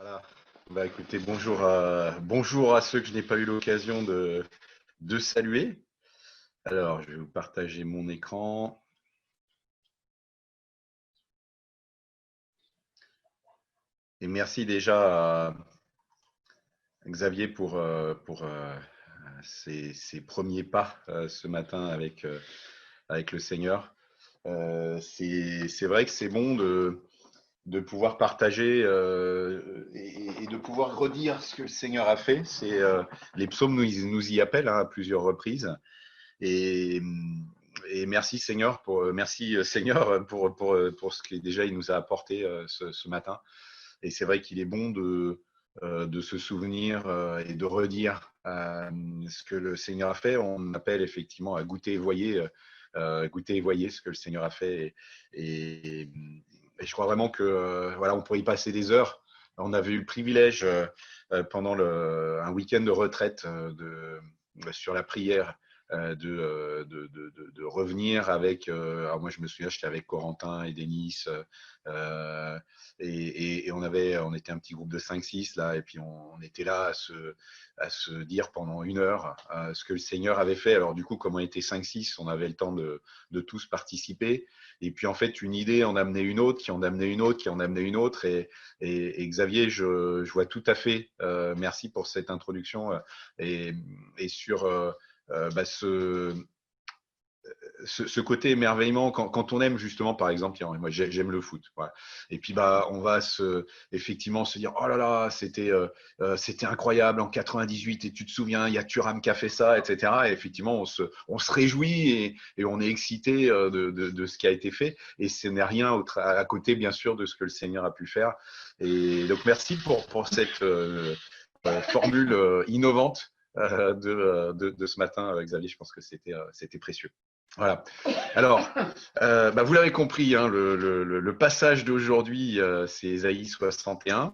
Voilà. Bah écoutez, bonjour à ceux que je n'ai pas eu l'occasion de saluer. Alors, je vais vous partager mon écran. Et merci déjà à Xavier pour ses premiers pas ce matin avec le Seigneur. C'est vrai que c'est bon de pouvoir partager et de pouvoir redire ce que le Seigneur a fait. Les psaumes nous y appellent à plusieurs reprises. Et, et merci Seigneur pour ce qu'il déjà il nous a apporté ce matin. Et c'est vrai qu'il est bon de se souvenir et de redire ce que le Seigneur a fait. On appelle effectivement à goûter et voyer ce que le Seigneur a fait. Et je crois vraiment que voilà, on pourrait y passer des heures. On avait eu le privilège pendant un week-end de retraite sur la prière de revenir avec. Alors moi, je me souviens, j'étais avec Corentin et Denis, et on était un petit groupe de 5-6 là, et puis on était là à se dire pendant une heure ce que le Seigneur avait fait. Alors du coup, comme on était 5-6, on avait le temps de tous participer. Et puis en fait, une idée en amenait une autre, qui en amenait une autre, qui en amenait une autre. Et Xavier, je vois tout à fait. Merci pour cette introduction et sur ce côté émerveillement quand on aime justement, par exemple, moi j'aime le foot, voilà. Et puis on va effectivement se dire, oh là là, c'était incroyable en 98, et tu te souviens, il y a Thuram qui a fait ça, etc. Et effectivement on se réjouit et on est excité de ce qui a été fait, et ce n'est rien à côté bien sûr de ce que le Seigneur a pu faire. Et donc merci pour cette formule innovante de ce matin, Xavier. Je pense que c'était précieux. Voilà. Alors, vous l'avez compris, hein, le passage d'aujourd'hui, c'est Ésaïe 61.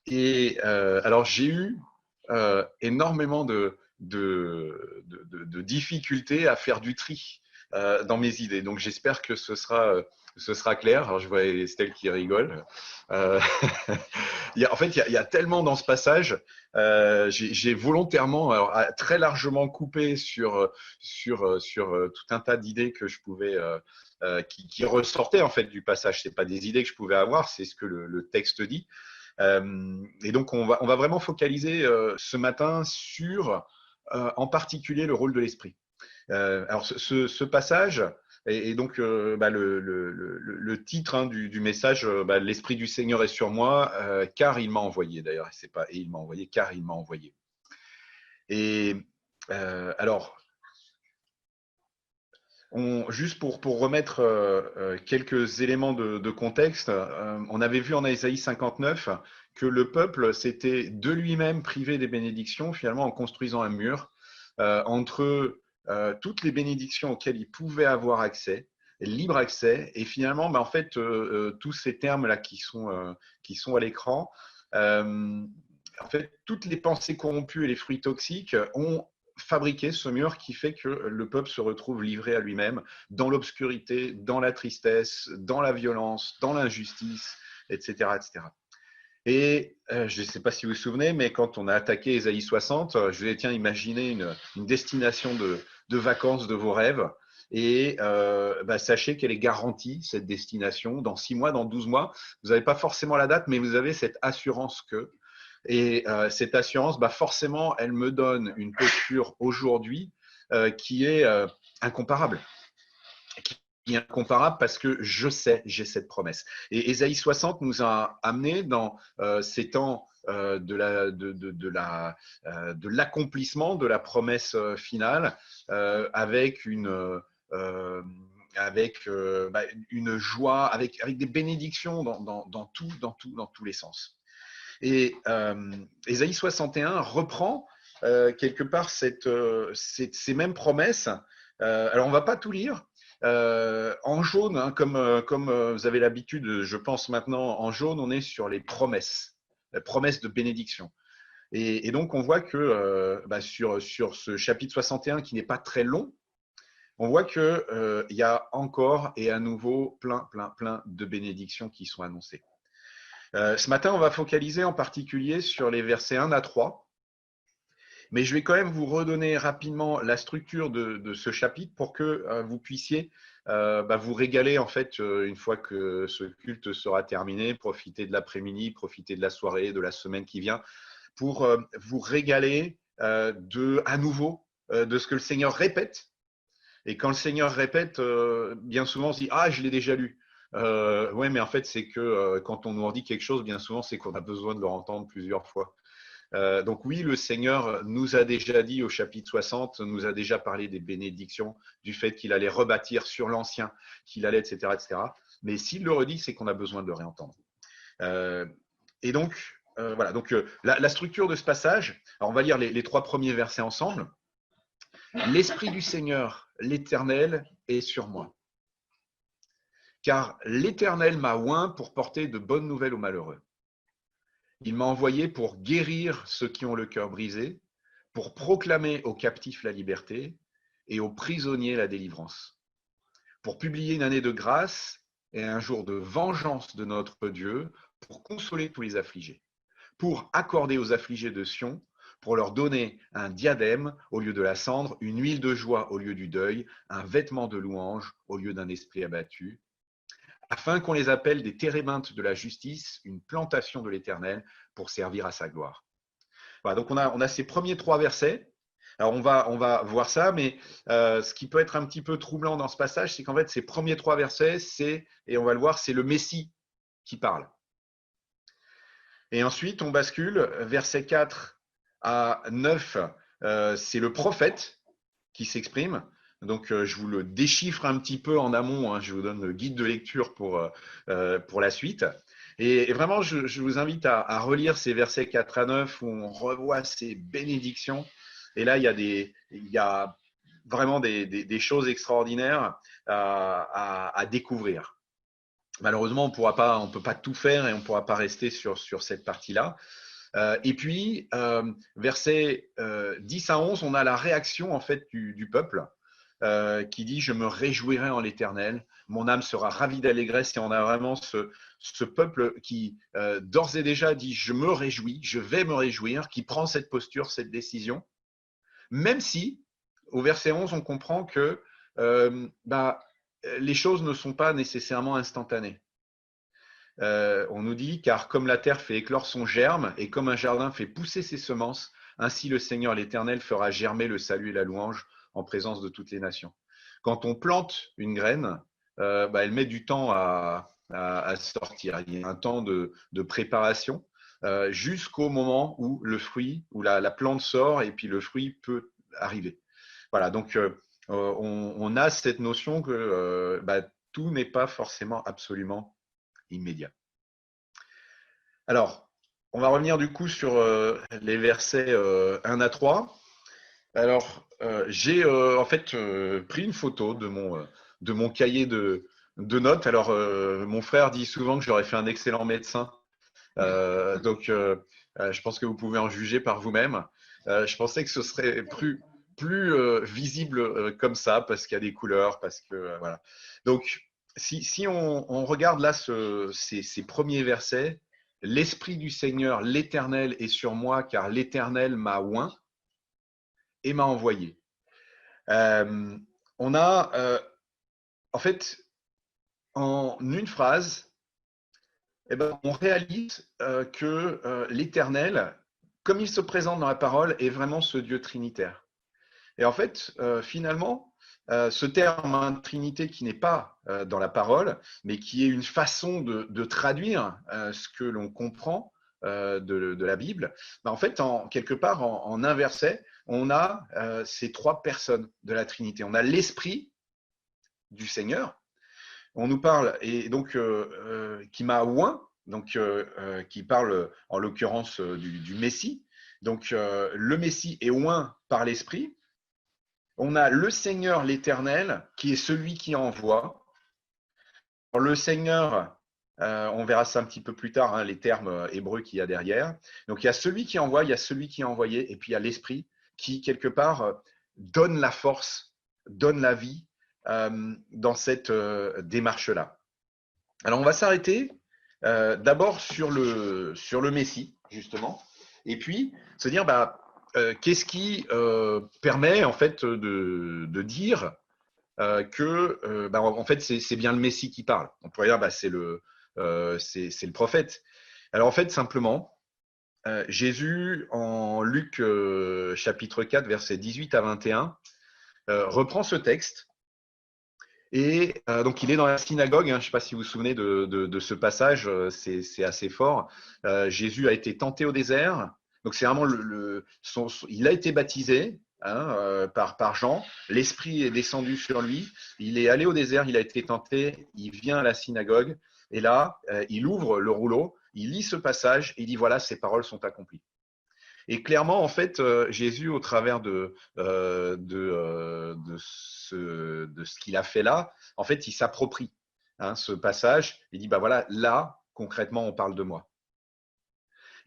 Et alors, j'ai eu énormément de difficultés à faire du tri dans mes idées. Donc, j'espère que ce sera clair. Alors, je vois Estelle qui rigole. Euh, en fait, il y a tellement dans ce passage. J'ai volontairement, alors, très largement coupé sur tout un tas d'idées que je pouvais, qui ressortaient en fait du passage. C'est pas des idées que je pouvais avoir, c'est ce que le texte dit. Et donc, on va vraiment focaliser ce matin sur, en particulier, le rôle de l'esprit. Alors, ce passage, et donc le titre du message, l'Esprit du Seigneur est sur moi, car il m'a envoyé. D'ailleurs, c'est pas et il m'a envoyé, car il m'a envoyé. Et alors, juste pour remettre quelques éléments de contexte, on avait vu en Ésaïe 59 que le peuple s'était de lui-même privé des bénédictions, finalement en construisant un mur entre toutes les bénédictions auxquelles il pouvait avoir accès, libre accès, et finalement, en fait, tous ces termes-là qui sont à l'écran, en fait, toutes les pensées corrompues et les fruits toxiques ont fabriquer ce mur qui fait que le peuple se retrouve livré à lui-même, dans l'obscurité, dans la tristesse, dans la violence, dans l'injustice, etc. etc. Et je ne sais pas si vous vous souvenez, mais quand on a attaqué Ésaïe 60, je vous ai dit, tiens, imaginez une destination de vacances de vos rêves. Et sachez qu'elle est garantie, cette destination, dans 6 mois, dans 12 mois. Vous n'avez pas forcément la date, mais vous avez cette assurance que. Et cette assurance, forcément, elle me donne une posture aujourd'hui qui est incomparable. Qui est incomparable parce que je sais, j'ai cette promesse. Et Ésaïe 60 nous a amené dans ces temps de l'accomplissement de la promesse finale avec une joie, avec des bénédictions dans tous les sens. Et Ésaïe 61 reprend quelque part ces mêmes promesses. Alors, on ne va pas tout lire. En jaune, hein, comme vous avez l'habitude, je pense maintenant, en jaune, on est sur les promesses de bénédiction. Et donc, on voit que sur ce chapitre 61, qui n'est pas très long, on voit qu'il y a encore et à nouveau plein de bénédictions qui sont annoncées. Ce matin, on va focaliser en particulier sur les versets 1 à 3. Mais je vais quand même vous redonner rapidement la structure de ce chapitre pour que vous puissiez vous régaler en fait une fois que ce culte sera terminé, profiter de l'après-midi, profiter de la soirée, de la semaine qui vient, pour vous régaler à nouveau de ce que le Seigneur répète. Et quand le Seigneur répète, bien souvent on se dit « Ah, je l'ai déjà lu ». Ouais, mais en fait, c'est que quand on nous en dit quelque chose, bien souvent, c'est qu'on a besoin de le entendre plusieurs fois. Donc oui, le Seigneur nous a déjà dit au chapitre 60, nous a déjà parlé des bénédictions, du fait qu'il allait rebâtir sur l'ancien, qu'il allait, etc., etc. Mais s'il le redit, c'est qu'on a besoin de le réentendre. Et donc, voilà. Donc, la structure de ce passage, alors on va lire les 3 premiers versets ensemble. L'Esprit du Seigneur, l'Éternel, est sur moi. Car l'Éternel m'a oint pour porter de bonnes nouvelles aux malheureux. Il m'a envoyé pour guérir ceux qui ont le cœur brisé, pour proclamer aux captifs la liberté et aux prisonniers la délivrance, pour publier une année de grâce et un jour de vengeance de notre Dieu, pour consoler tous les affligés, pour accorder aux affligés de Sion, pour leur donner un diadème au lieu de la cendre, une huile de joie au lieu du deuil, un vêtement de louange au lieu d'un esprit abattu, afin qu'on les appelle des térébintes de la justice, une plantation de l'Éternel pour servir à sa gloire. Voilà, donc on a ces premiers 3 versets. Alors on va voir ça, mais ce qui peut être un petit peu troublant dans ce passage, c'est qu'en fait ces premiers 3 versets, et on va le voir, c'est le Messie qui parle. Et ensuite on bascule, versets 4 à 9, c'est le prophète qui s'exprime. Donc, je vous le déchiffre un petit peu en amont. Je vous donne le guide de lecture pour la suite. Et vraiment, je vous invite à relire ces versets 4 à 9 où on revoit ces bénédictions. Et là, il y a vraiment des choses extraordinaires à découvrir. Malheureusement, on ne peut pas tout faire et on ne pourra pas rester sur cette partie-là. Et puis, versets 10 à 11, on a la réaction en fait du peuple. Qui dit « Je me réjouirai en l'Éternel, mon âme sera ravie d'allégresse ». Et on a vraiment ce peuple qui, d'ores et déjà, dit « Je me réjouis, je vais me réjouir », qui prend cette posture, cette décision, même si, au verset 11, on comprend que les choses ne sont pas nécessairement instantanées. On nous dit « Car comme la terre fait éclore son germe, et comme un jardin fait pousser ses semences, ainsi le Seigneur l'Éternel fera germer le salut et la louange en présence de toutes les nations. » Quand on plante une graine, elle met du temps à sortir. Il y a un temps de préparation jusqu'au moment où le fruit, où la plante sort et puis le fruit peut arriver. Voilà, donc on a cette notion que tout n'est pas forcément absolument immédiat. Alors, on va revenir du coup sur les versets 1 à 3. Alors, j'ai en fait pris une photo de mon cahier de notes. Alors, mon frère dit souvent que j'aurais fait un excellent médecin. Donc, je pense que vous pouvez en juger par vous-même. Je pensais que ce serait plus visible comme ça, parce qu'il y a des couleurs, parce que voilà. Donc, si on regarde là ces premiers versets, l'Esprit du Seigneur, l'Éternel est sur moi, car l'Éternel m'a oint et m'a envoyé. On a, en fait, en une phrase, on réalise que l'Éternel, comme il se présente dans la parole, est vraiment ce Dieu trinitaire. Et en fait, finalement, ce terme Trinité qui n'est pas dans la parole, mais qui est une façon de traduire ce que l'on comprend de la Bible, en fait, quelque part, en un verset, on a ces 3 personnes de la Trinité. On a l'Esprit du Seigneur, on nous parle, et donc qui m'a oint, donc qui parle en l'occurrence du Messie. Donc le Messie est oint par l'Esprit. On a le Seigneur l'Éternel, qui est celui qui envoie. Alors, le Seigneur, on verra ça un petit peu plus tard, les termes hébreux qu'il y a derrière. Donc, il y a celui qui envoie, il y a celui qui est envoyé, et puis il y a l'Esprit qui, quelque part, donne la force, donne la vie dans cette démarche-là. Alors, on va s'arrêter D'abord sur le Messie, justement, et puis se dire qu'est-ce qui permet en fait de dire que en fait c'est bien le Messie qui parle. On pourrait dire c'est le prophète. Alors en fait simplement Jésus en Luc chapitre 4 versets 18 à 21 reprend ce texte. Et donc, il est dans la synagogue. Je ne sais pas si vous vous souvenez de ce passage, c'est assez fort. Jésus a été tenté au désert. Donc, c'est vraiment il a été baptisé par Jean. L'Esprit est descendu sur lui. Il est allé au désert, il a été tenté. Il vient à la synagogue. Et là, il ouvre le rouleau, il lit ce passage et il dit voilà, ces paroles sont accomplies. Et clairement, en fait, Jésus, au travers de ce qu'il a fait là, en fait, il s'approprie ce passage. Il dit, voilà, là, concrètement, on parle de moi.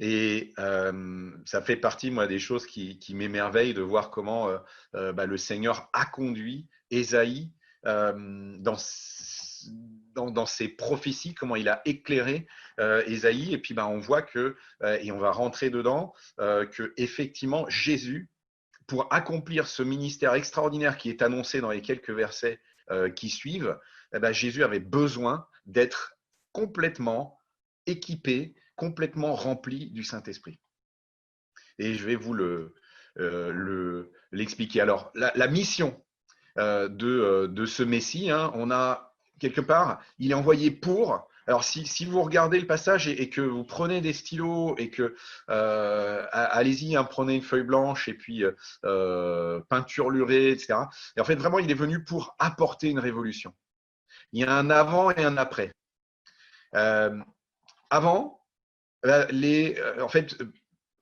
Et ça fait partie, moi, des choses qui m'émerveillent de voir comment le Seigneur a conduit Ésaïe dans ses prophéties, comment il a éclairé Ésaïe. Et puis, on voit que, et on va rentrer dedans, que effectivement Jésus, pour accomplir ce ministère extraordinaire qui est annoncé dans les quelques versets qui suivent, Jésus avait besoin d'être complètement équipé, complètement rempli du Saint-Esprit. Et je vais vous l'expliquer. Alors, la mission de ce Messie, on a quelque part, il est envoyé pour. Alors, si vous regardez le passage et que vous prenez des stylos et que allez-y, prenez une feuille blanche et puis peinturlurée, etc. Et en fait, vraiment, il est venu pour apporter une révolution. Il y a un avant et un après. Avant, en fait,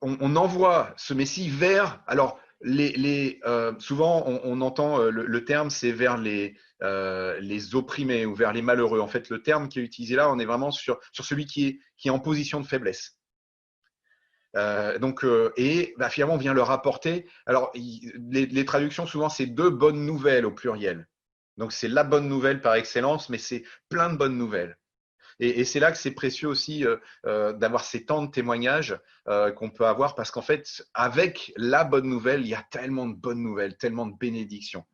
on envoie ce Messie vers. Alors, souvent, on entend le terme, c'est vers les opprimés ou vers les malheureux. En fait, le terme qui est utilisé là, on est vraiment sur celui qui est en position de faiblesse. Finalement, on vient leur apporter. Alors, les traductions, souvent, c'est deux bonnes nouvelles au pluriel. Donc, c'est la bonne nouvelle par excellence, mais c'est plein de bonnes nouvelles. Et c'est là que c'est précieux aussi d'avoir ces temps de témoignages qu'on peut avoir, parce qu'en fait, avec la bonne nouvelle, il y a tellement de bonnes nouvelles, tellement de bénédictions.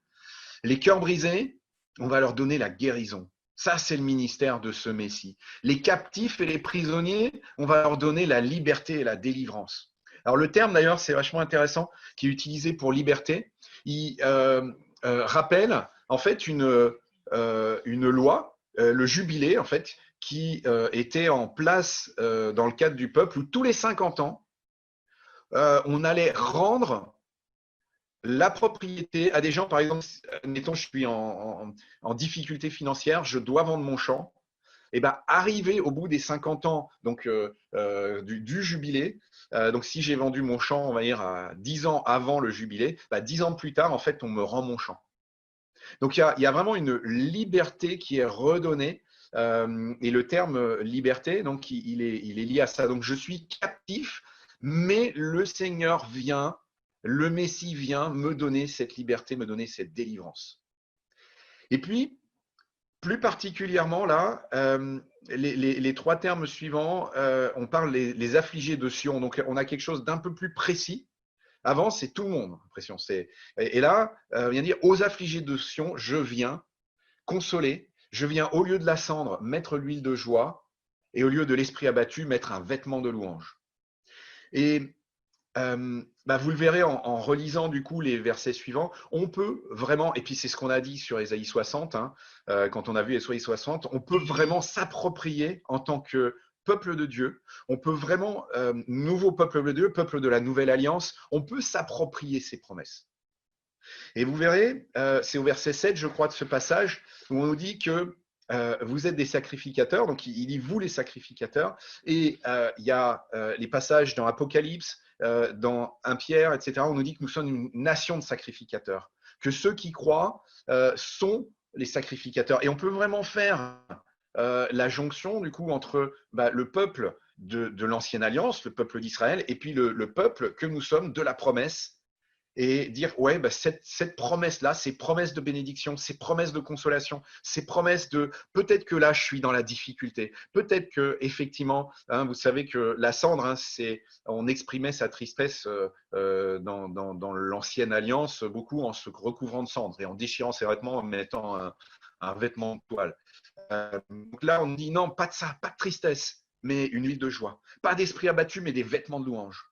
Les cœurs brisés, on va leur donner la guérison. Ça, c'est le ministère de ce Messie. Les captifs et les prisonniers, on va leur donner la liberté et la délivrance. Alors le terme, d'ailleurs, c'est vachement intéressant, qui est utilisé pour liberté. Il rappelle, en fait, une loi, le jubilé, en fait, qui était en place dans le cadre du peuple, où tous les 50 ans, on allait rendre la propriété à des gens. Par exemple, mettons, je suis en difficulté financière, je dois vendre mon champ. Et arrivé au bout des 50 ans donc, du jubilé, donc si j'ai vendu mon champ, on va dire, à 10 ans avant le jubilé, 10 ans plus tard, en fait, on me rend mon champ. Donc, il y a vraiment une liberté qui est redonnée. Et le terme liberté, donc, il est lié à ça. Donc, je suis captif, mais le Seigneur vient, le Messie vient me donner cette liberté, me donner cette délivrance. Et puis, plus particulièrement là, les trois termes suivants, on parle les affligés de Sion. Donc, on a quelque chose d'un peu plus précis. Avant, c'est tout le monde, l'impression. Et là, on vient dire aux affligés de Sion, je viens consoler. Je viens, au lieu de la cendre, mettre l'huile de joie, et au lieu de l'esprit abattu, mettre un vêtement de louange. Et vous le verrez en relisant du coup les versets suivants, on peut vraiment, et puis c'est ce qu'on a dit sur Ésaïe 60, quand on a vu Ésaïe 60, on peut vraiment s'approprier en tant que peuple de Dieu, on peut vraiment, nouveau peuple de Dieu, peuple de la nouvelle alliance, on peut s'approprier ces promesses. Et vous verrez, c'est au verset 7, je crois, de ce passage, où on nous dit que vous êtes des sacrificateurs, donc il dit vous les sacrificateurs, et il y a les passages dans Apocalypse, dans 1 Pierre, etc., on nous dit que nous sommes une nation de sacrificateurs, que ceux qui croient sont les sacrificateurs. Et on peut vraiment faire la jonction, du coup, entre le peuple de l'ancienne alliance, le peuple d'Israël, et puis le peuple que nous sommes de la promesse. et dire, ouais, bah, cette promesse-là, ces promesses de bénédiction, ces promesses de consolation, ces promesses de peut-être que là, je suis dans la difficulté, peut-être que effectivement, hein, vous savez que la cendre, hein, on exprimait sa tristesse dans l'ancienne alliance, beaucoup en se recouvrant de cendre et en déchirant ses vêtements, en mettant un vêtement de toile. Donc là, on dit non, pas de ça, pas de tristesse, mais une huile de joie. Pas d'esprit abattu, mais des vêtements de louange.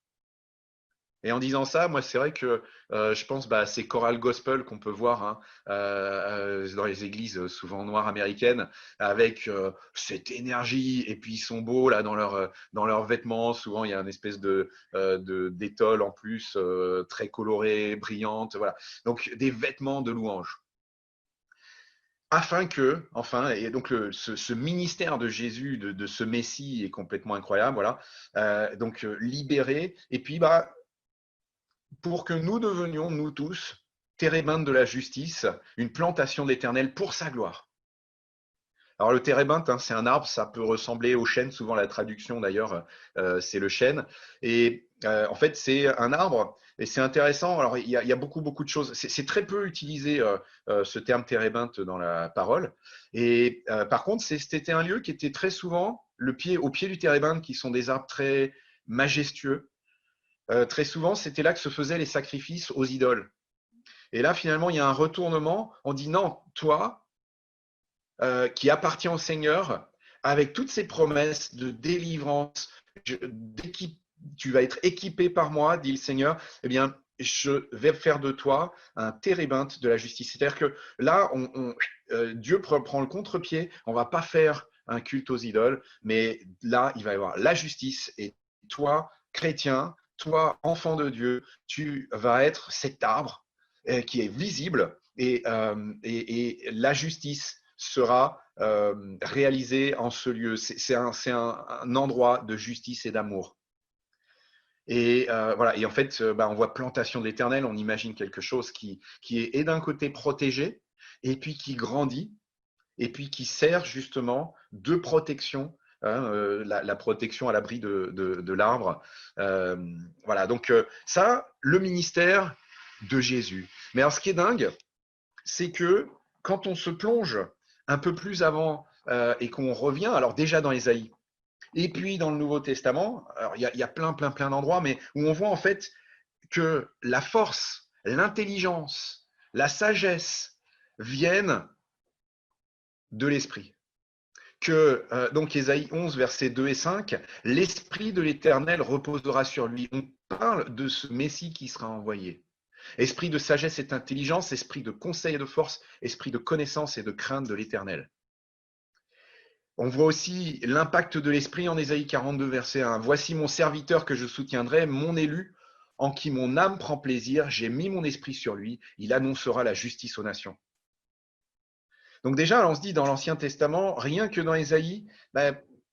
Et en disant ça, moi, c'est vrai que je pense à ces chorales gospel qu'on peut voir hein, dans les églises souvent noires américaines, avec cette énergie, et puis ils sont beaux là dans leurs vêtements. Souvent, il y a une espèce d'étole en plus, très colorée, brillante. Voilà. Donc, des vêtements de louange. Afin que, enfin, et donc ce ministère de Jésus, de ce Messie est complètement incroyable, voilà. Donc libéré, et puis pour que nous devenions, nous tous, térébinthes de la justice, une plantation de l'Éternel pour sa gloire. Alors le térébinthe, hein, c'est un arbre, ça peut ressembler au chêne, souvent la traduction d'ailleurs, c'est le chêne. Et en fait, c'est un arbre, et c'est intéressant. Alors il y a beaucoup, beaucoup de choses. C'est très peu utilisé ce terme térébinthe dans la parole. Et par contre, c'était un lieu qui était très souvent au pied du térébinthe, qui sont des arbres très majestueux. Très souvent, c'était là que se faisaient les sacrifices aux idoles. Et là, finalement, il y a un retournement. On dit non, toi, qui appartient au Seigneur, avec toutes ces promesses de délivrance, tu vas être équipé par moi, dit le Seigneur, eh bien, je vais faire de toi un térébinthe de la justice. C'est-à-dire que là, Dieu prend le contre-pied, on ne va pas faire un culte aux idoles, mais là, il va y avoir la justice, et toi, chrétien, toi, enfant de Dieu, tu vas être cet arbre qui est visible, et la justice sera réalisée en ce lieu. C'est un endroit de justice et d'amour. Et voilà. Et en fait, on voit plantation de l'Éternel, on imagine quelque chose qui est d'un côté protégé, et puis qui grandit, et puis qui sert justement de protection, hein, la protection à l'abri de l'arbre. Voilà, donc ça, le ministère de Jésus. Mais alors, ce qui est dingue, c'est que quand on se plonge un peu plus avant et qu'on revient, alors déjà dans Ésaïe, et puis dans le Nouveau Testament, alors il y a plein d'endroits, mais où on voit en fait que la force, l'intelligence, la sagesse viennent de l'Esprit. Que donc Ésaïe 11, versets 2 et 5, l'Esprit de l'Éternel reposera sur lui. On parle de ce Messie qui sera envoyé. Esprit de sagesse et d'intelligence, esprit de conseil et de force, esprit de connaissance et de crainte de l'Éternel. On voit aussi l'impact de l'esprit en Ésaïe 42, verset 1. Voici mon serviteur que je soutiendrai, mon élu, en qui mon âme prend plaisir. J'ai mis mon esprit sur lui. Il annoncera la justice aux nations. Donc déjà, on se dit dans l'Ancien Testament, rien que dans Ésaïe,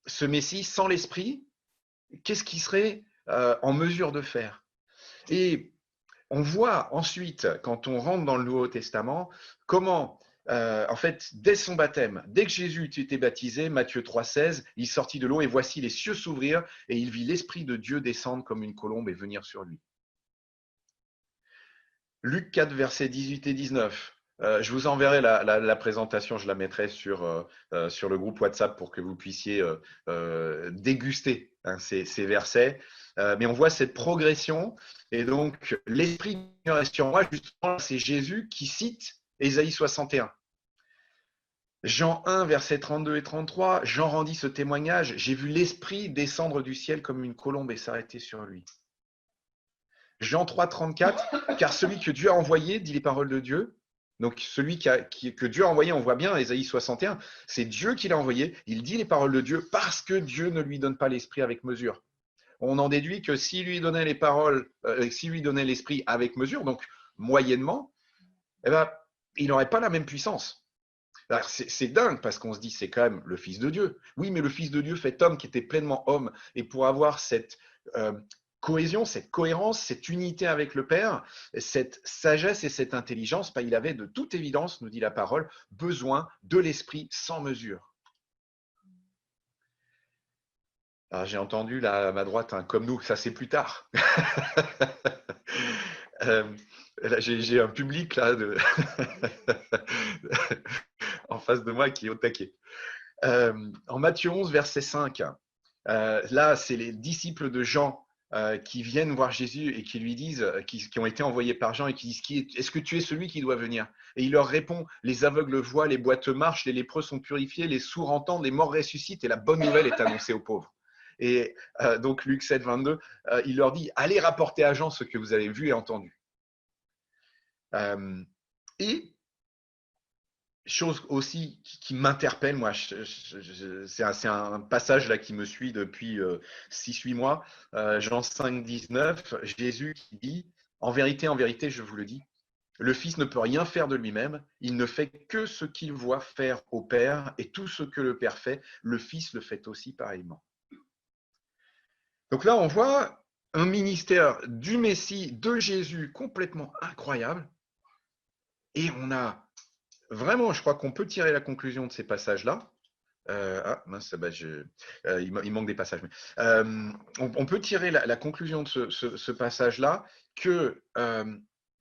ce Messie sans l'esprit, qu'est-ce qu'il serait en mesure de faire? Et on voit ensuite, quand on rentre dans le Nouveau Testament, comment, en fait, dès son baptême, dès que Jésus eut été baptisé, Matthieu 3,16, il sortit de l'eau et voici les cieux s'ouvrir et il vit l'Esprit de Dieu descendre comme une colombe et venir sur lui. Luc 4, versets 18 et 19. Je vous enverrai la présentation, je la mettrai sur le groupe WhatsApp pour que vous puissiez déguster hein, ces versets. Mais on voit cette progression, et donc l'Esprit est sur moi, justement, c'est Jésus qui cite Ésaïe 61. Jean 1, versets 32 et 33, Jean rendit ce témoignage, j'ai vu l'Esprit descendre du ciel comme une colombe et s'arrêter sur lui. Jean 3, 34, car celui que Dieu a envoyé, dit les paroles de Dieu, donc celui que Dieu a envoyé, on voit bien, Ésaïe 61, c'est Dieu qui l'a envoyé, il dit les paroles de Dieu parce que Dieu ne lui donne pas l'esprit avec mesure. On en déduit que s'il lui donnait les paroles, s'il lui donnait l'esprit avec mesure, donc moyennement, eh ben, il n'aurait pas la même puissance. Alors c'est dingue parce qu'on se dit c'est quand même le Fils de Dieu. Oui, mais le Fils de Dieu fait homme qui était pleinement homme. Et pour avoir cette cohésion, cette cohérence, cette unité avec le Père, cette sagesse et cette intelligence, il avait de toute évidence, nous dit la parole, besoin de l'esprit sans mesure. Alors j'ai entendu là à ma droite, hein, comme nous, ça c'est plus tard. Là, j'ai un public là en face de moi qui est au taquet. En Matthieu 11, verset 5, là, c'est les disciples de Jean qui viennent voir Jésus et qui lui disent, qui ont été envoyés par Jean et qui disent, est-ce que tu es celui qui doit venir? Et il leur répond, les aveugles voient, les boiteux marchent, les lépreux sont purifiés, les sourds entendent, les morts ressuscitent et la bonne nouvelle est annoncée aux pauvres. Et donc Luc 7, 22, il leur dit, allez rapporter à Jean ce que vous avez vu et entendu. Et chose aussi qui m'interpelle, moi, c'est un passage là qui me suit depuis 6-8 mois, Jean 5, 19, Jésus qui dit, en vérité, je vous le dis, le Fils ne peut rien faire de lui-même, il ne fait que ce qu'il voit faire au Père, et tout ce que le Père fait, le Fils le fait aussi pareillement. Donc là, on voit un ministère du Messie, de Jésus, complètement incroyable, et on a vraiment, je crois qu'on peut tirer la conclusion de ces passages-là. Mince, il manque des passages. On peut tirer la conclusion de ce passage-là que,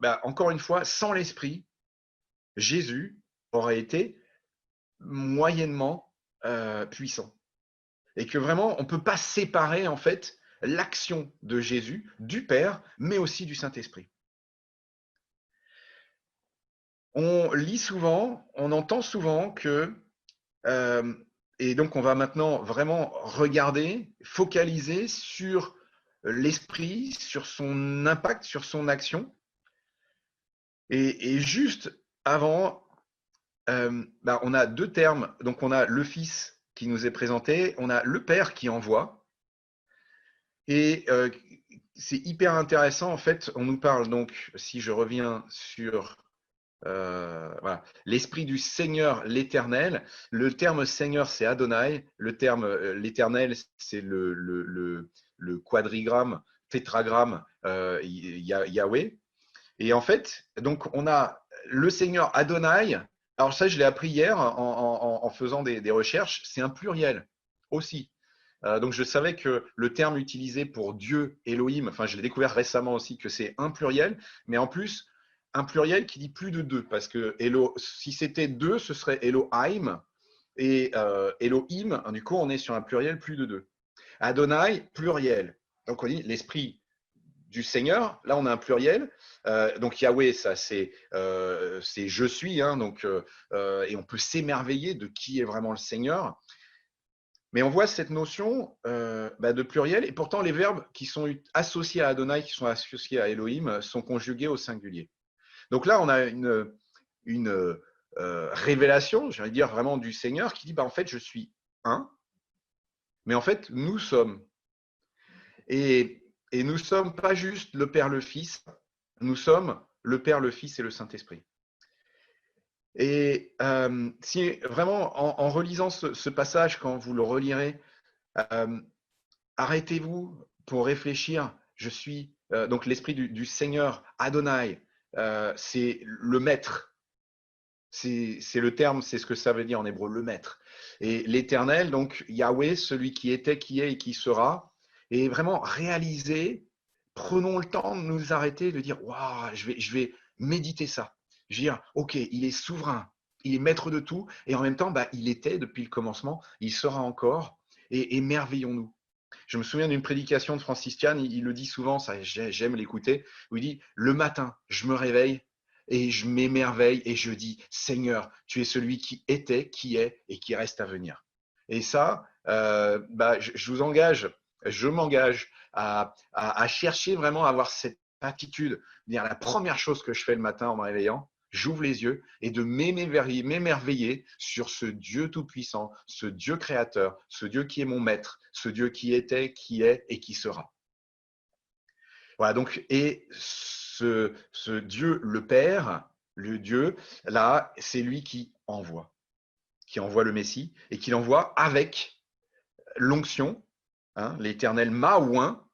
encore une fois, sans l'Esprit, Jésus aurait été moyennement puissant. Et que vraiment, on ne peut pas séparer en fait l'action de Jésus du Père, mais aussi du Saint-Esprit. On lit souvent, on entend souvent que et donc, on va maintenant vraiment regarder, focaliser sur l'esprit, sur son impact, sur son action. Et juste avant, on a deux termes. Donc, on a le Fils qui nous est présenté, on a le Père qui envoie. Et c'est hyper intéressant. En fait, on nous parle donc, si je reviens sur voilà. L'esprit du Seigneur l'Éternel. Le terme Seigneur, c'est Adonai. Le terme l'Éternel, c'est le quadrigramme, tétragramme Yahweh. Et en fait, donc on a le Seigneur Adonai. Alors ça, je l'ai appris hier en faisant des recherches. C'est un pluriel aussi. Donc je savais que le terme utilisé pour Dieu, Elohim, enfin je l'ai découvert récemment aussi que c'est un pluriel, mais en plus un pluriel qui dit plus de deux, parce que si c'était deux, ce serait Elohim, et Elohim, du coup on est sur un pluriel plus de deux. Adonai, pluriel. Donc on dit l'esprit du Seigneur, là on a un pluriel. Donc Yahweh, ça c'est je suis, hein, donc, et on peut s'émerveiller de qui est vraiment le Seigneur. Mais on voit cette notion de pluriel, et pourtant les verbes qui sont associés à Adonai, qui sont associés à Elohim, sont conjugués au singulier. Donc là, on a une révélation, j'allais dire vraiment du Seigneur, qui dit, en fait, je suis un, mais en fait, nous sommes. Et nous ne sommes pas juste le Père, le Fils, nous sommes le Père, le Fils et le Saint-Esprit. Et si vraiment, en relisant ce passage, quand vous le relirez, arrêtez-vous pour réfléchir. Je suis donc l'esprit du Seigneur, Adonai, c'est le maître. C'est le terme, c'est ce que ça veut dire en hébreu, le maître. Et l'Éternel, donc Yahweh, celui qui était, qui est et qui sera, et vraiment réaliser, prenons le temps de nous arrêter, de dire, waouh, je vais méditer ça. Je veux dire, ok, il est souverain, il est maître de tout, et en même temps, il était depuis le commencement, il sera encore, et émerveillons-nous. Je me souviens d'une prédication de Francis Chan, il le dit souvent, ça j'aime l'écouter, où il dit, le matin, je me réveille, et je m'émerveille et je dis, Seigneur, tu es celui qui était, qui est et qui reste à venir. Et ça, je vous engage, je m'engage à chercher vraiment à avoir cette attitude. Dire la première chose que je fais le matin en me réveillant, j'ouvre les yeux et de m'émerveiller sur ce Dieu tout-puissant, ce Dieu créateur, ce Dieu qui est mon maître, ce Dieu qui était, qui est et qui sera. Voilà, donc, et ce Dieu, le Père, le Dieu, là, c'est lui qui envoie le Messie, et qui l'envoie avec l'onction, hein, l'Éternel m'a oint.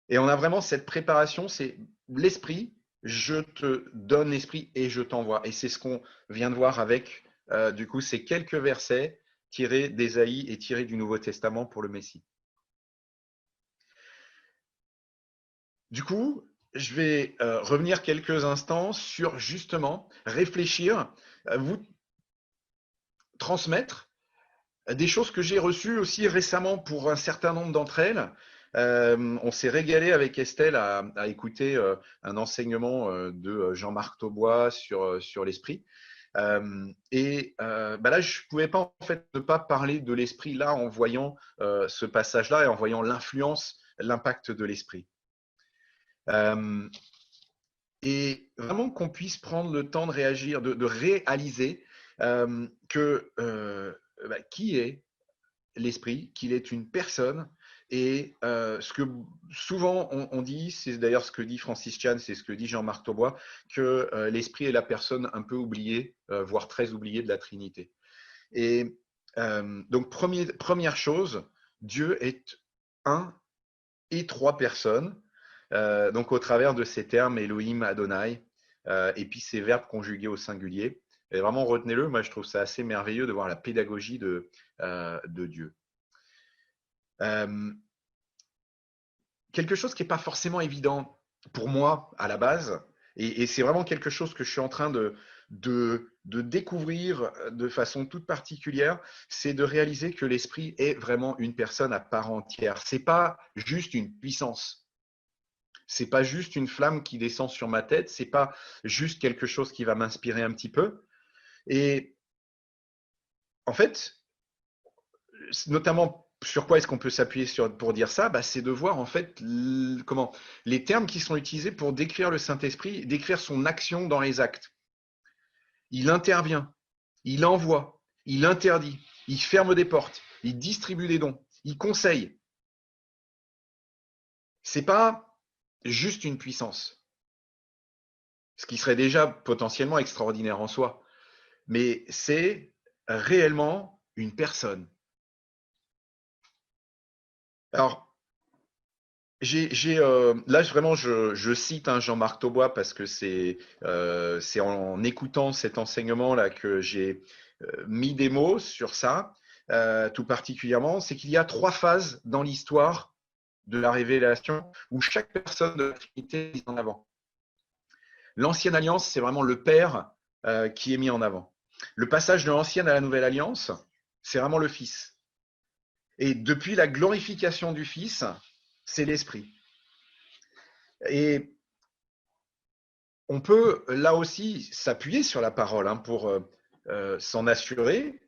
Et on a vraiment cette préparation, c'est l'Esprit, je te donne l'Esprit et je t'envoie. Et c'est ce qu'on vient de voir avec, du coup, ces quelques versets tirés d'Ésaïe et tirés du Nouveau Testament pour le Messie. Du coup, je vais revenir quelques instants sur justement réfléchir, vous transmettre des choses que j'ai reçues aussi récemment pour un certain nombre d'entre elles. On s'est régalé avec Estelle à écouter un enseignement de Jean-Marc Taubois sur l'esprit. Là, je ne pouvais pas en fait ne pas parler de l'esprit là en voyant ce passage-là et en voyant l'influence, l'impact de l'esprit. Et vraiment qu'on puisse prendre le temps de réagir, de réaliser qui est l'esprit, qu'il est une personne. Et ce que souvent on dit, c'est d'ailleurs ce que dit Francis Chan, c'est ce que dit Jean-Marc Taubois, que l'esprit est la personne un peu oubliée, voire très oubliée de la Trinité. Et donc première chose, Dieu est un et trois personnes. Donc au travers de ces termes Elohim, Adonai, et puis ces verbes conjugués au singulier. Et vraiment retenez-le, moi je trouve ça assez merveilleux de voir la pédagogie de Dieu. Quelque chose qui n'est pas forcément évident pour moi à la base, et c'est vraiment quelque chose que je suis en train de découvrir de façon toute particulière, c'est de réaliser que l'esprit est vraiment une personne à part entière. Ce n'est pas juste une puissance. C'est pas juste une flamme qui descend sur ma tête, c'est pas juste quelque chose qui va m'inspirer un petit peu. Et en fait, notamment sur quoi est-ce qu'on peut s'appuyer pour dire ça, c'est de voir en fait comment les termes qui sont utilisés pour décrire le Saint-Esprit, décrire son action dans les actes. Il intervient, il envoie, il interdit, il ferme des portes, il distribue des dons, il conseille. C'est pas juste une puissance, ce qui serait déjà potentiellement extraordinaire en soi, mais c'est réellement une personne. Alors, là, vraiment, je cite Jean-Marc Taubois parce que c'est en écoutant cet enseignement-là que j'ai mis des mots sur ça, tout particulièrement. C'est qu'il y a trois phases dans l'histoire de la révélation où chaque personne de la Trinité est mise en avant. L'Ancienne Alliance, c'est vraiment le Père qui est mis en avant. Le passage de l'Ancienne à la Nouvelle Alliance, c'est vraiment le Fils. Et depuis la glorification du Fils, c'est l'Esprit. Et on peut là aussi s'appuyer sur la parole pour s'en assurer.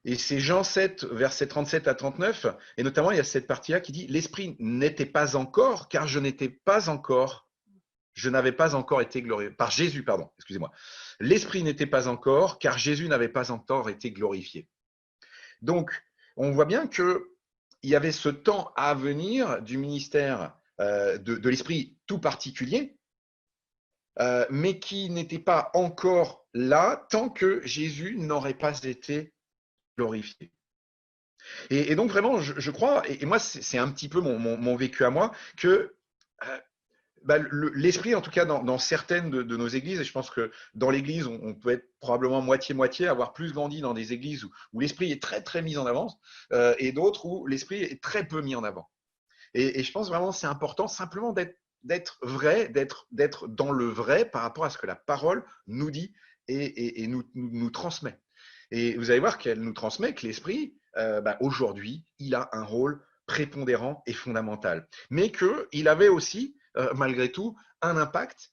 Et c'est Jean 7, versets 37 à 39, et notamment il y a cette partie-là qui dit « L'Esprit n'était pas encore, car je n'avais pas encore été glorifié. » Par Jésus, pardon, excusez-moi. « L'Esprit n'était pas encore, car Jésus n'avait pas encore été glorifié. » Donc, on voit bien qu'il y avait ce temps à venir du ministère de l'Esprit tout particulier, mais qui n'était pas encore là tant que Jésus n'aurait pas été glorifié. Et donc vraiment, je crois, et moi c'est un petit peu mon vécu à moi, que l'esprit, en tout cas dans certaines de nos églises, et je pense que dans l'église, on peut être probablement moitié-moitié, avoir plus grandi dans des églises où l'esprit est très très mis en avant, et d'autres où l'esprit est très peu mis en avant. Et je pense vraiment c'est important simplement d'être vrai, d'être dans le vrai par rapport à ce que la parole nous dit et nous transmet. Et vous allez voir qu'elle nous transmet que l'esprit, aujourd'hui, il a un rôle prépondérant et fondamental. Mais qu'il avait aussi, malgré tout, un impact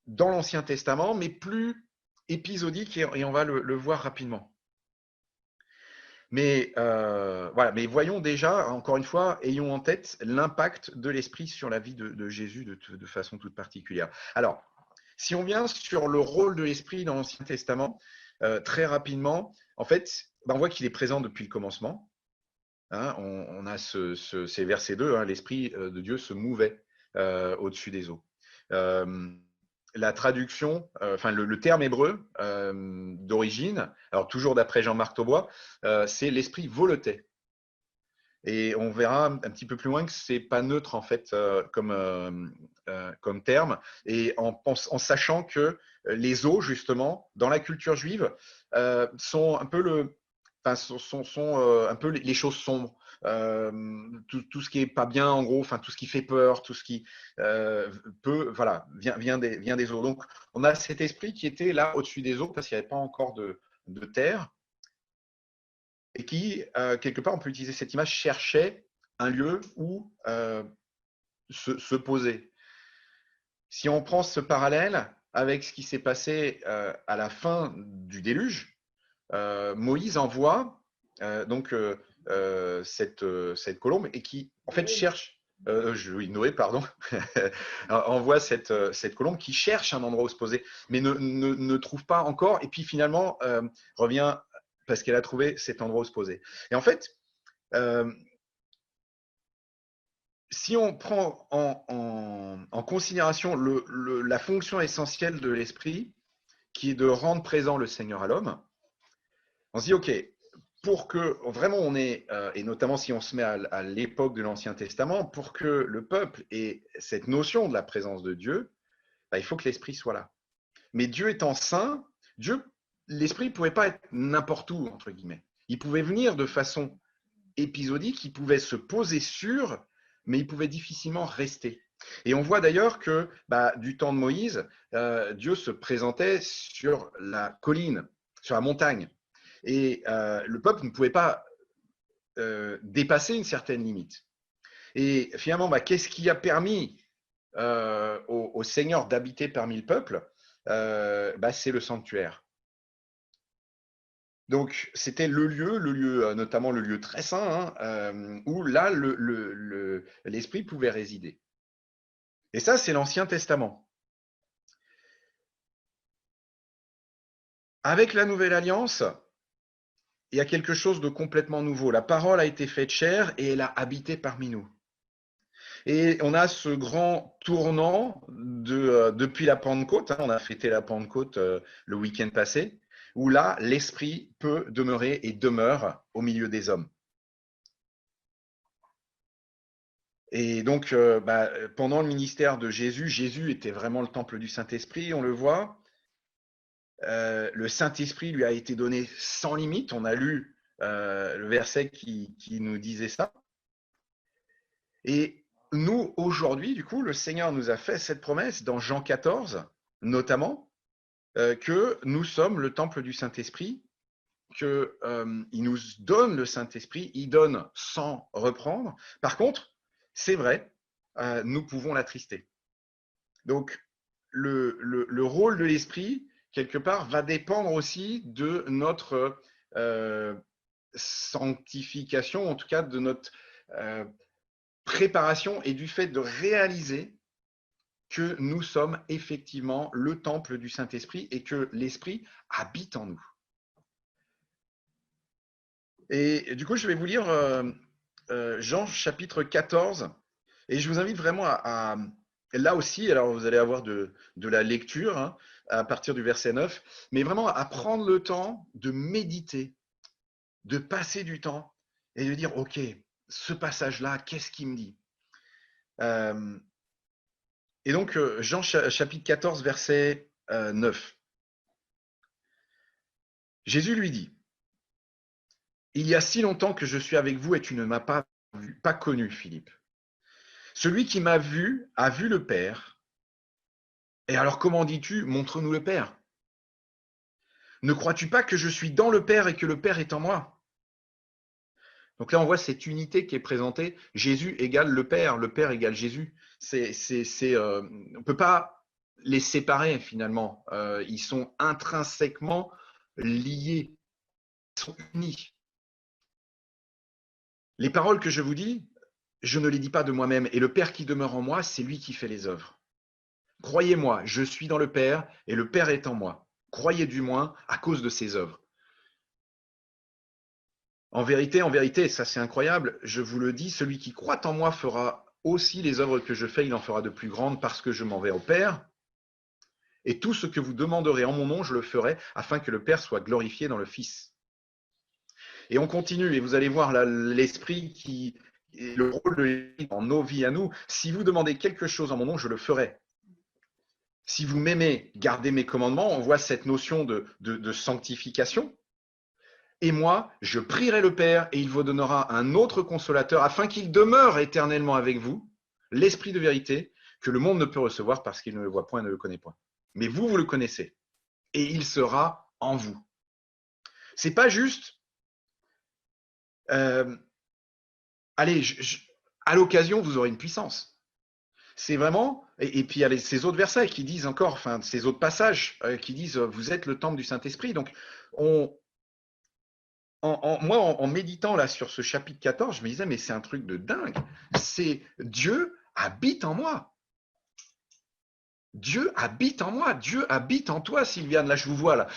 dans l'Ancien Testament, mais plus épisodique, et on va le voir rapidement. Mais voilà, mais voyons déjà, encore une fois, ayons en tête l'impact de l'esprit sur la vie de Jésus de façon toute particulière. Alors, si on vient sur le rôle de l'esprit dans l'Ancien Testament, très rapidement, en fait, on voit qu'il est présent depuis le commencement. On a ces versets 2, l'esprit de Dieu se mouvait au-dessus des eaux. La traduction, le terme hébreu d'origine, alors toujours d'après Jean-Marc Taubois, c'est l'esprit voletait. Et on verra un petit peu plus loin que c'est pas neutre en fait comme terme, et en sachant que les eaux justement dans la culture juive sont un peu sont un peu les choses sombres. Tout ce qui est pas bien, en gros, enfin tout ce qui fait peur, tout ce qui voilà, vient des eaux. Donc, on a cet esprit qui était là au-dessus des eaux parce qu'il n'y avait pas encore de terre et qui, quelque part, on peut utiliser cette image, cherchait un lieu où se poser. Si on prend ce parallèle avec ce qui s'est passé à la fin du déluge, Moïse envoie cette colombe et qui en fait cherche, oui, Noé, pardon, envoie cette colombe qui cherche un endroit où se poser, mais ne trouve pas encore, et puis finalement revient parce qu'elle a trouvé cet endroit où se poser. Et en fait, si on prend en considération la fonction essentielle de l'esprit, qui est de rendre présent le Seigneur à l'homme, on se dit, OK, pour que vraiment on ait, et notamment si on se met à l'époque de l'Ancien Testament, pour que le peuple ait cette notion de la présence de Dieu, il faut que l'Esprit soit là. Mais Dieu étant saint, l'Esprit ne pouvait pas être n'importe où, entre guillemets. Il pouvait venir de façon épisodique, il pouvait se poser sur, mais il pouvait difficilement rester. Et on voit d'ailleurs que du temps de Moïse, Dieu se présentait sur la colline, sur la montagne. Et le peuple ne pouvait pas dépasser une certaine limite. Et finalement, qu'est-ce qui a permis au Seigneur d'habiter parmi le peuple? C'est le sanctuaire. Donc, c'était le lieu, notamment le lieu très saint, où là, l'Esprit pouvait résider. Et ça, c'est l'Ancien Testament. Avec la Nouvelle Alliance, il y a quelque chose de complètement nouveau. La parole a été faite chair et elle a habité parmi nous. Et on a ce grand tournant depuis la Pentecôte, on a fêté la Pentecôte le week-end passé, où là, l'Esprit peut demeurer et demeure au milieu des hommes. Et donc, pendant le ministère de Jésus, Jésus était vraiment le temple du Saint-Esprit, on le voit. Le Saint-Esprit lui a été donné sans limite. On a lu le verset qui nous disait ça. Et nous, aujourd'hui, du coup, le Seigneur nous a fait cette promesse dans Jean 14, notamment, que nous sommes le temple du Saint-Esprit, qu'il nous donne le Saint-Esprit, il donne sans reprendre. Par contre, c'est vrai, nous pouvons l'attrister. Donc, le rôle de l'Esprit, quelque part, va dépendre aussi de notre sanctification, en tout cas de notre préparation et du fait de réaliser que nous sommes effectivement le temple du Saint-Esprit et que l'Esprit habite en nous. Et du coup, je vais vous lire Jean chapitre 14 et je vous invite vraiment à là aussi, alors vous allez avoir de la lecture à partir du verset 9, mais vraiment à prendre le temps de méditer, de passer du temps et de dire, OK, ce passage-là, qu'est-ce qu'il me dit? Et donc, Jean chapitre 14, verset 9. Jésus lui dit, « Il y a si longtemps que je suis avec vous et tu ne m'as pas connu, Philippe. Celui qui m'a vu a vu le Père. Et alors comment dis-tu, montre-nous le Père? Ne crois-tu pas que je suis dans le Père et que le Père est en moi ?» Donc là, on voit cette unité qui est présentée. Jésus égale le Père égale Jésus. On ne peut pas les séparer finalement. Ils sont intrinsèquement liés. Ils sont unis. Les paroles que je vous dis, je ne les dis pas de moi-même. Et le Père qui demeure en moi, c'est lui qui fait les œuvres. Croyez-moi, je suis dans le Père et le Père est en moi. Croyez du moins à cause de ses œuvres. En vérité, ça c'est incroyable, je vous le dis, celui qui croit en moi fera aussi les œuvres que je fais, il en fera de plus grandes parce que je m'en vais au Père. Et tout ce que vous demanderez en mon nom, je le ferai afin que le Père soit glorifié dans le Fils. Et on continue, et vous allez voir là, l'Esprit qui est le rôle de l'Esprit dans nos vies à nous. Si vous demandez quelque chose en mon nom, je le ferai. Si vous m'aimez, gardez mes commandements. On voit cette notion de sanctification. Et moi, je prierai le Père et il vous donnera un autre consolateur afin qu'il demeure éternellement avec vous, l'Esprit de vérité, que le monde ne peut recevoir parce qu'il ne le voit point et ne le connaît point. Mais vous, vous le connaissez et il sera en vous. C'est pas juste, euh, allez, à l'occasion, vous aurez une puissance. C'est vraiment, et puis il y a ces autres versets qui disent encore, enfin, ces autres passages qui disent, vous êtes le temple du Saint-Esprit. Donc, moi, en méditant là sur ce chapitre 14, je me disais, mais c'est un truc de dingue. C'est Dieu habite en moi. Dieu habite en moi. Dieu habite en toi, Sylviane. Là, je vous vois là.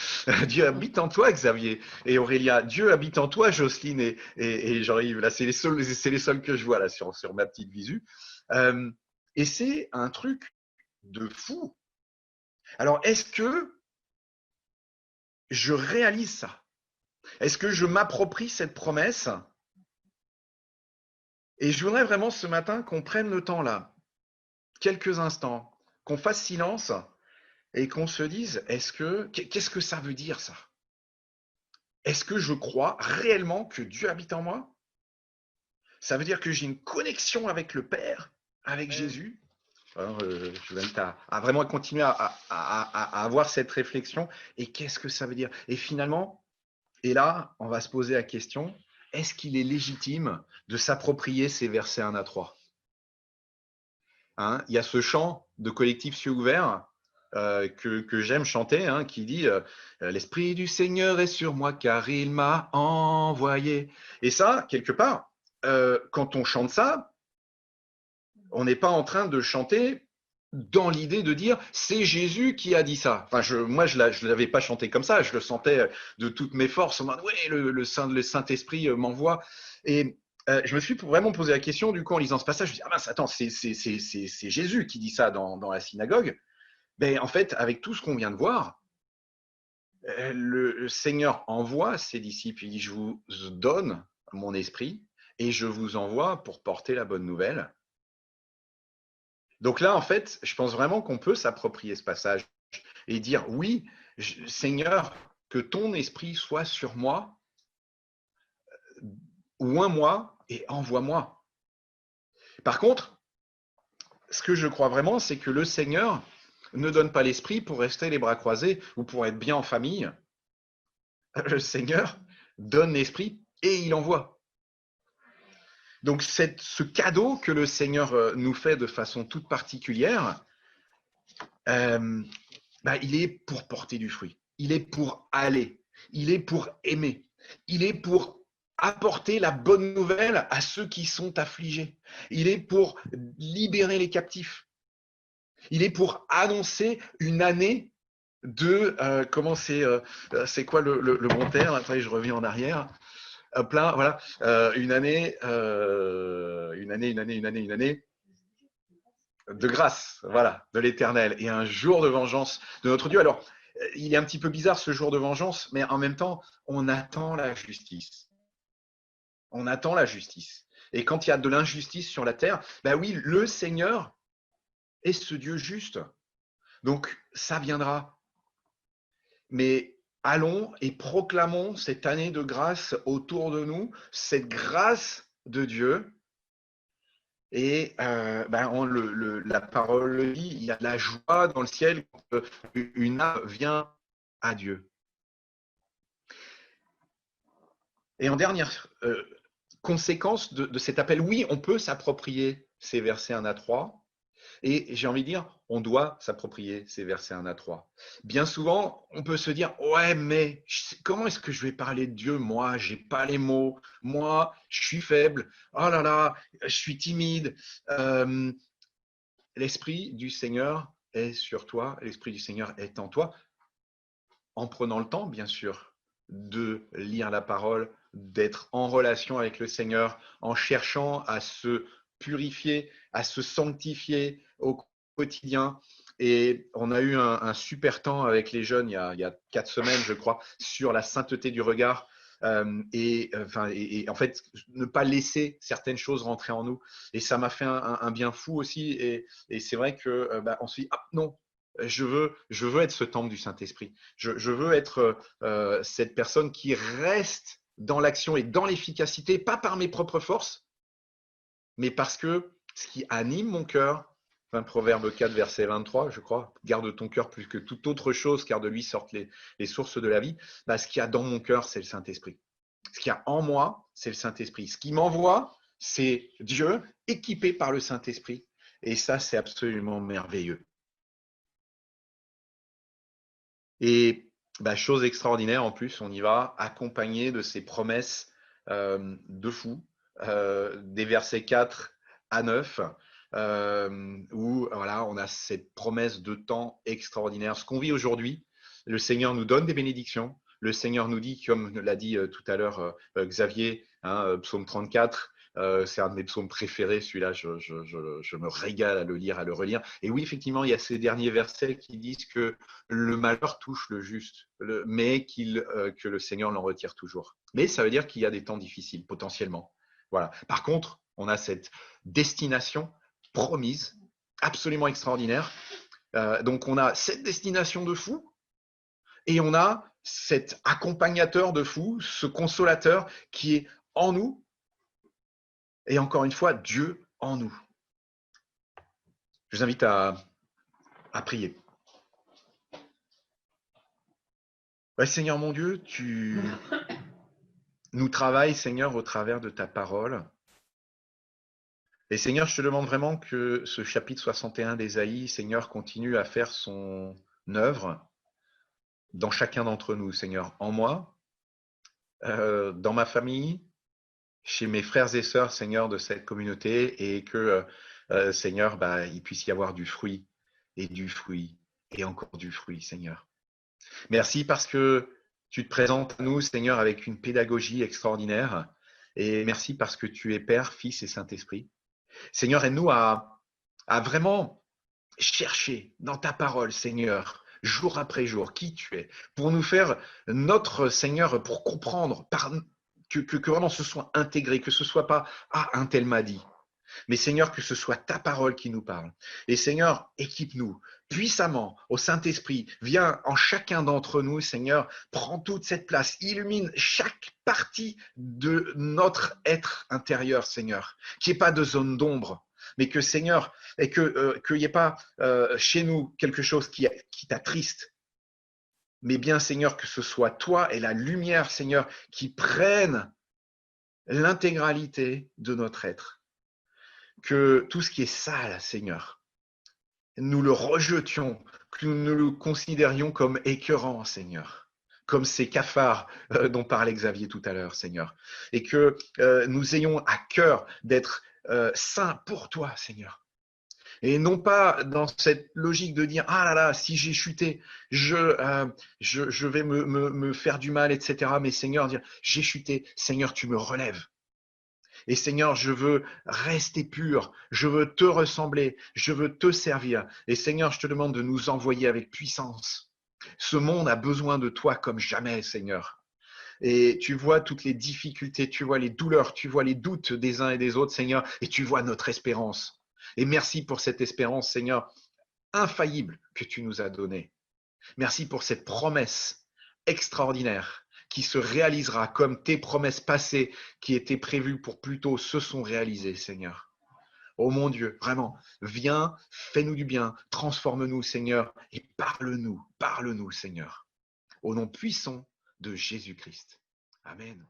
Dieu habite en toi, Xavier et Aurélia. Dieu habite en toi, Jocelyne et Jean-Yves. Là, c'est les seuls que je vois là sur ma petite visu. Et c'est un truc de fou. Alors, est-ce que je réalise ça? Est-ce que je m'approprie cette promesse? Et je voudrais vraiment ce matin qu'on prenne le temps là, quelques instants, qu'on fasse silence et qu'on se dise, qu'est-ce que ça veut dire ça? Est-ce que je crois réellement que Dieu habite en moi? Ça veut dire que j'ai une connexion avec le Père, avec Jésus? Alors, je vous invite à vraiment continuer à avoir cette réflexion. Et qu'est-ce que ça veut dire? Et finalement, et là, on va se poser la question, est-ce qu'il est légitime de s'approprier ces versets 1 à 3? Hein, il y a ce chant de collectif Cieux ouverts que j'aime chanter, hein, qui dit l'Esprit du Seigneur est sur moi car il m'a envoyé. Et ça, quelque part, quand on chante ça, on n'est pas en train de chanter dans l'idée de dire c'est Jésus qui a dit ça. Enfin, moi, je ne l'avais pas chanté comme ça, je le sentais de toutes mes forces. En mode, ouais, le Saint-Esprit m'envoie. Et je me suis vraiment posé la question, du coup, en lisant ce passage, je me suis dit, ah mince, attends, c'est Jésus qui dit ça dans la synagogue. Mais en fait, avec tout ce qu'on vient de voir, le Seigneur envoie ses disciples, il dit, je vous donne mon esprit et je vous envoie pour porter la bonne nouvelle. Donc là, en fait, je pense vraiment qu'on peut s'approprier ce passage et dire, oui, Seigneur, que ton esprit soit sur moi, oins-moi et envoie-moi. Par contre, ce que je crois vraiment, c'est que le Seigneur ne donne pas l'esprit pour rester les bras croisés ou pour être bien en famille. Le Seigneur donne l'esprit et il envoie. Donc, ce cadeau que le Seigneur nous fait de façon toute particulière, il est pour porter du fruit. Il est pour aller. Il est pour aimer. Il est pour apporter la bonne nouvelle à ceux qui sont affligés. Il est pour libérer les captifs. Il est pour annoncer une année de c'est quoi le bon terme? Attendez, je reviens en arrière. Plein, voilà, une année de grâce, voilà, de l'Éternel, et un jour de vengeance de notre Dieu. Alors, il est un petit peu bizarre ce jour de vengeance, mais en même temps, on attend la justice. On attend la justice. Et quand il y a de l'injustice sur la terre, ben oui, le Seigneur est ce Dieu juste. Donc, ça viendra. Mais allons et proclamons cette année de grâce autour de nous, cette grâce de Dieu. Et la parole le dit, il y a de la joie dans le ciel quand une âme vient à Dieu. Et en dernière conséquence de cet appel, oui, on peut s'approprier ces versets 1 à 3. Et j'ai envie de dire, on doit s'approprier ces versets 1 à 3. Bien souvent, on peut se dire, ouais, mais comment est-ce que je vais parler de Dieu? Moi, j'ai pas les mots. Moi, je suis faible. Oh là là, je suis timide. L'Esprit du Seigneur est sur toi. L'Esprit du Seigneur est en toi. En prenant le temps, bien sûr, de lire la parole, d'être en relation avec le Seigneur, en cherchant à se purifier, à se sanctifier au quotidien. Et on a eu un super temps avec les jeunes il y a 4 semaines, je crois, sur la sainteté du regard. Et en fait, ne pas laisser certaines choses rentrer en nous. Et ça m'a fait un bien fou aussi. Et c'est vrai que on se dit, ah non, Je veux être ce temple du Saint-Esprit. Je veux être cette personne qui reste dans l'action et dans l'efficacité, pas par mes propres forces, mais parce que ce qui anime mon cœur, Proverbe 4, verset 23, je crois, garde ton cœur plus que toute autre chose, car de lui sortent les sources de la vie. Ce qu'il y a dans mon cœur, c'est le Saint-Esprit. Ce qu'il y a en moi, c'est le Saint-Esprit. Ce qui m'envoie, c'est Dieu équipé par le Saint-Esprit. Et ça, c'est absolument merveilleux. Et chose extraordinaire, en plus, on y va accompagné de ces promesses de fou, des versets 4 à 9, où voilà, on a cette promesse de temps extraordinaire. Ce qu'on vit aujourd'hui, le Seigneur nous donne des bénédictions. Le Seigneur nous dit, comme l'a dit tout à l'heure Xavier, psaume 34, c'est un de mes psaumes préférés, celui-là, je me régale à le lire, à le relire. Et oui, effectivement, il y a ces derniers versets qui disent que le malheur touche le juste, mais que le Seigneur l'en retire toujours. Mais ça veut dire qu'il y a des temps difficiles, potentiellement. Voilà. Par contre, on a cette destination promise, absolument extraordinaire. Donc, on a cette destination de fou, et on a cet accompagnateur de fou, ce consolateur qui est en nous, et encore une fois, Dieu en nous. Je vous invite à prier. Seigneur mon Dieu, tu nous travailles, Seigneur, au travers de ta parole. Et Seigneur, je te demande vraiment que ce chapitre 61 d'Ésaïe, Seigneur, continue à faire son œuvre dans chacun d'entre nous, Seigneur, en moi, dans ma famille, chez mes frères et sœurs, Seigneur, de cette communauté, et que, Seigneur, il puisse y avoir du fruit, et encore du fruit, Seigneur. Merci parce que tu te présentes à nous, Seigneur, avec une pédagogie extraordinaire, et merci parce que tu es Père, Fils et Saint-Esprit. Seigneur, aide-nous à vraiment chercher dans ta parole, Seigneur, jour après jour, qui tu es, pour nous faire notre Seigneur, pour comprendre, que vraiment ce soit intégré, que ce soit pas « Ah, un tel m'a dit », mais Seigneur, que ce soit ta parole qui nous parle. Et Seigneur, équipe-nous puissamment au Saint-Esprit. Viens en chacun d'entre nous, Seigneur, prends toute cette place, illumine chaque partie de notre être intérieur, Seigneur, qu'il n'y ait pas de zone d'ombre, mais que Seigneur, et qu'il n'y ait pas chez nous quelque chose qui t'attriste, mais bien Seigneur, que ce soit toi et la lumière, Seigneur, qui prennent l'intégralité de notre être. Que tout ce qui est sale, Seigneur, nous le rejetions, que nous le considérions comme écœurant, Seigneur, comme ces cafards dont parlait Xavier tout à l'heure, Seigneur, et que nous ayons à cœur d'être saints pour toi, Seigneur. Et non pas dans cette logique de dire « Ah là là, si j'ai chuté, je vais me faire du mal, etc. » Mais Seigneur, dire « J'ai chuté, Seigneur, tu me relèves. » Et Seigneur, je veux rester pur, je veux te ressembler, je veux te servir. Et Seigneur, je te demande de nous envoyer avec puissance. Ce monde a besoin de toi comme jamais, Seigneur. Et tu vois toutes les difficultés, tu vois les douleurs, tu vois les doutes des uns et des autres, Seigneur, et tu vois notre espérance. Et merci pour cette espérance, Seigneur, infaillible que tu nous as donnée. Merci pour cette promesse extraordinaire qui se réalisera comme tes promesses passées qui étaient prévues pour plus tôt se sont réalisées, Seigneur. Oh mon Dieu, vraiment, viens, fais-nous du bien, transforme-nous, Seigneur, et parle-nous, Seigneur, au nom puissant de Jésus-Christ. Amen.